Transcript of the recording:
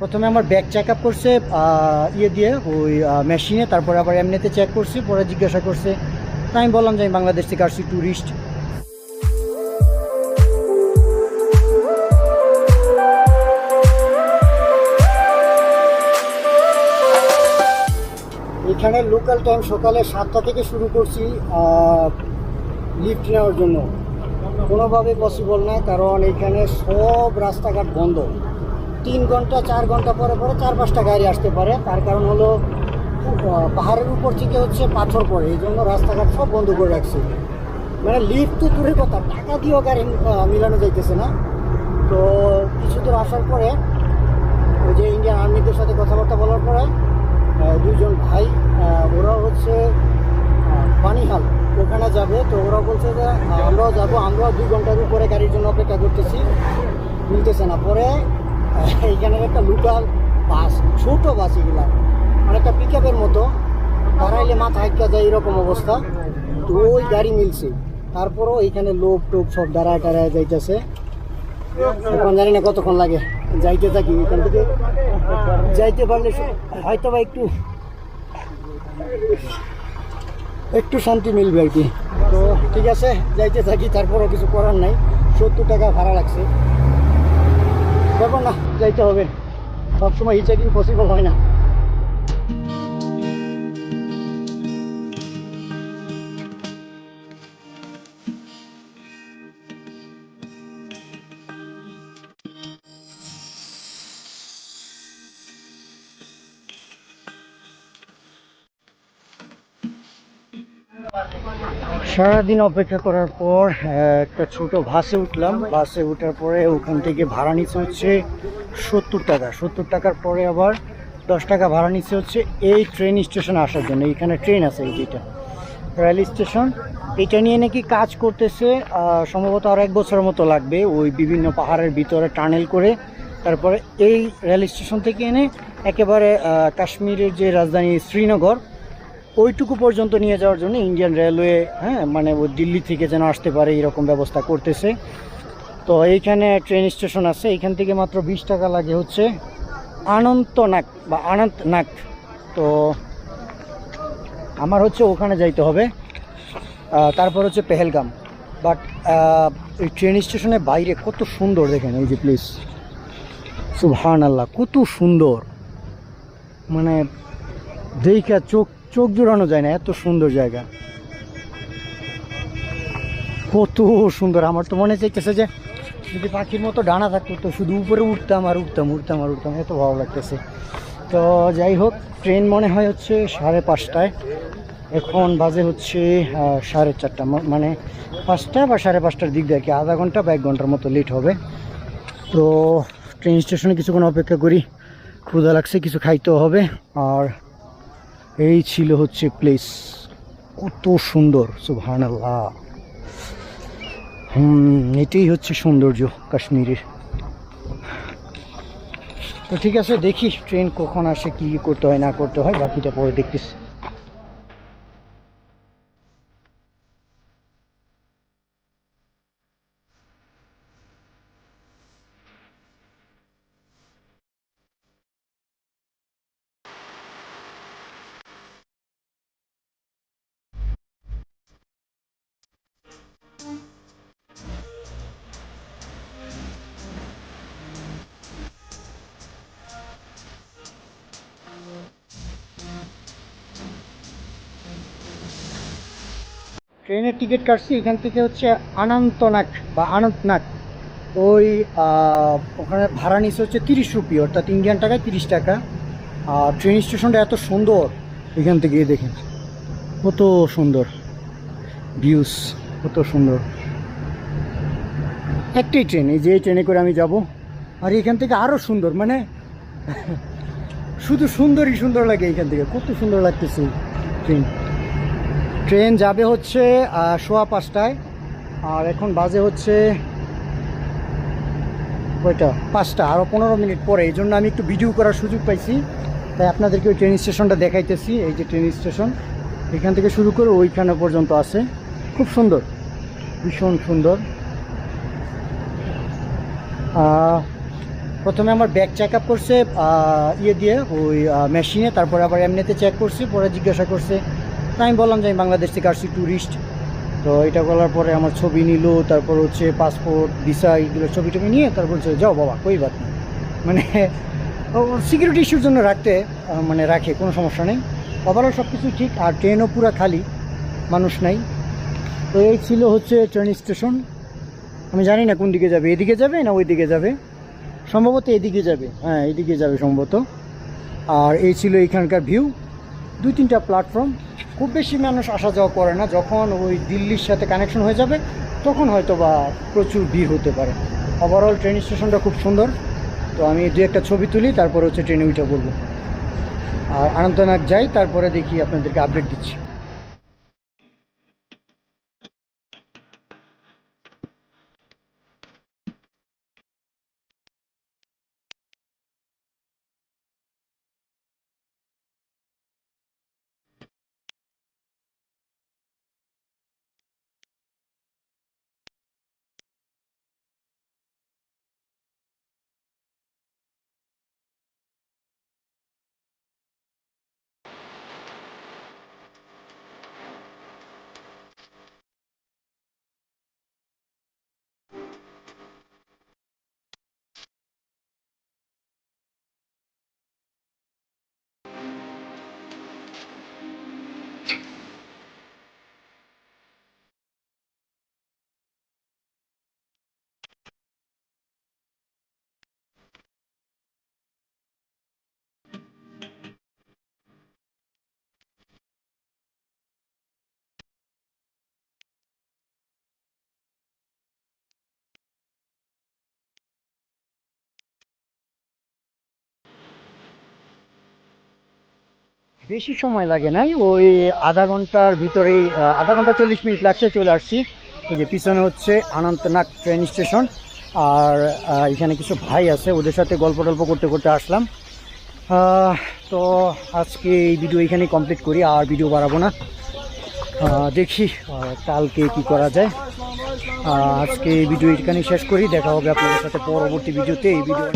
প্রথমে আমার bag check up করছে ইয়ে দিয়ে ওই মেশিনে, তারপরে আবার এমনিতে চেক করছে, পরে জিজ্ঞাসা করছে। তাই আমি বললাম যে আমি বাংলাদেশ থেকে আসছি, ট্যুরিস্ট। এখানে লোকাল টাইম সকালে 7টা থেকে শুরু করছি লিফট নেওয়ার জন্য। কোনোভাবে পসিবল না, কারণ এখানে সব রাস্তাঘাট বন্ধ। 3 ঘন্টা 4 ঘন্টা পরে পরে 4-5টা গাড়ি আসতে পারে। তার কারণ হলো পাহাড়ের উপর থেকে হচ্ছে পাথর পড়ে, এই জন্য রাস্তাঘাট সব বন্ধ করে রাখছে। মানে লিফট তো দূরের কথা, টাকা দিয়েও গাড়ি মিলানো যাইতেছে না। তো কিছু দূর আসার পরে ওই যে ইন্ডিয়ান আর্মিদের সাথে কথাবার্তা বলার পরে 2জন ভাই, ওরা হচ্ছে পানিহাল ওখানে যাবে। তো ওরা বলছে যে আমরাও যাবো, আমরাও 2 ঘন্টার উপরে গাড়ির জন্য অপেক্ষা করতেছি, মিলতেছে না। পরে এইখানের একটা লোকাল বাস, ছোট বাস, এগুলা অনেকটা পিক আপের মতো, দাঁড়াইলে মাথা হাইকা যায় এরকম অবস্থা। তো ওই গাড়ি মিলছে। তারপরও এইখানে লোক টোক সব দাঁড়ায় টাড়ায় যাইতেছে। এখন জানি না কতক্ষণ লাগে, যাইতে থাকি। এখান থেকে যাইতে পারলে হয়তো বা একটু শান্তি মিলবে আর কি। তো ঠিক আছে, যাইতে থাকি। তারপরও কিছু করার নাই, 70 টাকা ভাড়া লাগছে। ব্যাপার না, যাইতে হবে। সবসময় হিচেকিং পসিবল হয় না। সারাদিন অপেক্ষা করার পর একটা ছোট বাসে উঠলাম। বাসে ওঠার পরে ওখান থেকে ভাড়া নিচ্ছে হচ্ছে 70 টাকা। 70 টাকার পরে আবার 10 টাকা ভাড়া নিচ্ছে হচ্ছে এই ট্রেন স্টেশনে আসার জন্য। এইখানে ট্রেন আছে, এই যেটা রেল স্টেশন, এটা নিয়ে নাকি কাজ করতেছে। সম্ভবত আরও 1 বছরের মতো লাগবে, ওই বিভিন্ন পাহাড়ের ভিতরে টানেল করে। তারপরে এই রেল স্টেশন থেকে এনে একেবারে কাশ্মীরের যে রাজধানী শ্রীনগর, ওইটুকু পর্যন্ত নিয়ে যাওয়ার জন্য ইন্ডিয়ান রেলওয়ে, মানে ও দিল্লি থেকে যেন আসতে পারে এরকম ব্যবস্থা করতেছে। তো এইখানে ট্রেন স্টেশন আছে, এইখান থেকে মাত্র 20 টাকা লাগে হচ্ছে অনন্তনাগ। তো আমার হচ্ছে ওখানে যাইতে হবে, তারপর হচ্ছে পেহেলগাম। বাট এই ট্রেন স্টেশনের বাইরে কত সুন্দর দেখেন, এই যে প্লেস, সুবহানাল্লাহ, কত সুন্দর। মানে দেখা চোখ জোড়ানো যায় না, এত সুন্দর জায়গা, কত সুন্দর। আমার তো মনে চাইতেছে যে যদি পাখির মতো ডানা থাকতো তো শুধু উপরে উঠতাম আর উঠতাম, এত ভালো লাগতেছে। তো যাই হোক, ট্রেন মনে হয় হচ্ছে 5:30টায়, এখন বাজে হচ্ছে 4:30, মানে 5টা বা 5:30টার দিক দিয়ে আর কি। আধা ঘন্টা বা 1 ঘন্টার মতো লেট হবে। তো ট্রেন স্টেশনে কিছুক্ষণ অপেক্ষা করি, ক্ষুধা লাগছে, কিছু খাইতেও হবে। আর এই ছিল হচ্ছে প্লেস, কত সুন্দর, সুবহানাল্লাহ। এটাই হচ্ছে সৌন্দর্য কাশ্মীরের। তো ঠিক আছে, দেখি ট্রেন কখন আসে, কি করতে হয় না করতে হয়, বাকিটা পরে দেখতেছি। ট্রেনের টিকিট কাটছি এখান থেকে হচ্ছে অনন্তনাগ। ওই ওখানে ভাড়া নিচ্ছে হচ্ছে 30 রুপি, অর্থাৎ ইন্ডিয়ান টাকায় 30 টাকা। আর ট্রেন স্টেশনটা এত সুন্দর, এখান থেকে দেখেন কত সুন্দর ভিউস, কত সুন্দর। একটাই ট্রেন, এই যে এই ট্রেনে করে আমি যাব। আর এখান থেকে আরও সুন্দর, মানে শুধু সুন্দর লাগে এখান থেকে, কত সুন্দর লাগতেছে। ট্রেন যাবে হচ্ছে 5:15টায়, আর এখন বাজে হচ্ছে কয়টা, 5টা, আরও 15 মিনিট পরে। এই জন্য আমি একটু ভিডিও করার সুযোগ পাইছি, তাই আপনাদেরকে ওই ট্রেন স্টেশনটা দেখাইতেছি। এই যে ট্রেন স্টেশন, এখান থেকে শুরু করে ওইখানে পর্যন্ত আছে, খুব সুন্দর, ভীষণ সুন্দর। প্রথমে আমার ব্যাগ চেক আপ করছে ইয়ে দিয়ে ওই মেশিনে, তারপরে আবার এমনিতে চেক করছে, পরে জিজ্ঞাসা করছে। তো আমি বললাম যে আমি বাংলাদেশ থেকে আসছি, ট্যুরিস্ট। তো এটা বলার পরে আমার ছবি নিল, তারপর হচ্ছে পাসপোর্ট ভিসা এইগুলো ছবি টবি নিয়ে তারপর বলছে যাও বাবা কই বাত নেই, মানে সিকিউরিটি ইস্যুর জন্য রাখতে মানে রাখে, কোনো সমস্যা নেই। ওভারঅল সব কিছু ঠিক। আর ট্রেনও পুরো খালি, মানুষ নাই। তো এই ছিল হচ্ছে ট্রেন স্টেশন। আমি জানি না কোন দিকে যাবে, এদিকে যাবে না ওই দিকে যাবে, সম্ভবত এদিকে যাবে, হ্যাঁ এদিকে যাবে সম্ভবত। আর এই ছিল এখানকার ভিউ। 2-3টা প্ল্যাটফর্ম, খুব বেশি মানুষ আসা যাওয়া করে না। যখন ওই দিল্লির সাথে কানেকশন হয়ে যাবে তখন হয়তো বা প্রচুর ভিড় হতে পারে। ওভারঅল ট্রেন স্টেশনটা খুব সুন্দর। তো আমি 2-1টা ছবি তুলি, তারপরে হচ্ছে ট্রেনে উঠে বলবো। আর আনন্দনাগ যাই, তারপরে দেখি আপনাদেরকে আপডেট দিচ্ছি। বেশি সময় লাগে নাই, ওই আধা ঘন্টার ভিতরেই, আধা ঘন্টা 40 মিনিট লাগছে, চলে আসছি। এই যে পিছনে হচ্ছে অনন্তনাগ ট্রেন স্টেশন। আর এখানে কিছু ভাই আছে, ওদের সাথে গল্প টল্প করতে করতে আসলাম। তো আজকে এই ভিডিও এখানেই কমপ্লিট করি, আর ভিডিও বাড়াবো না। দেখি কালকে কি করা যায়। আজকে এই ভিডিও এখানেই শেষ করি, দেখা হবে আপনাদের সাথে পরবর্তী ভিডিওতে। এই ভিডিও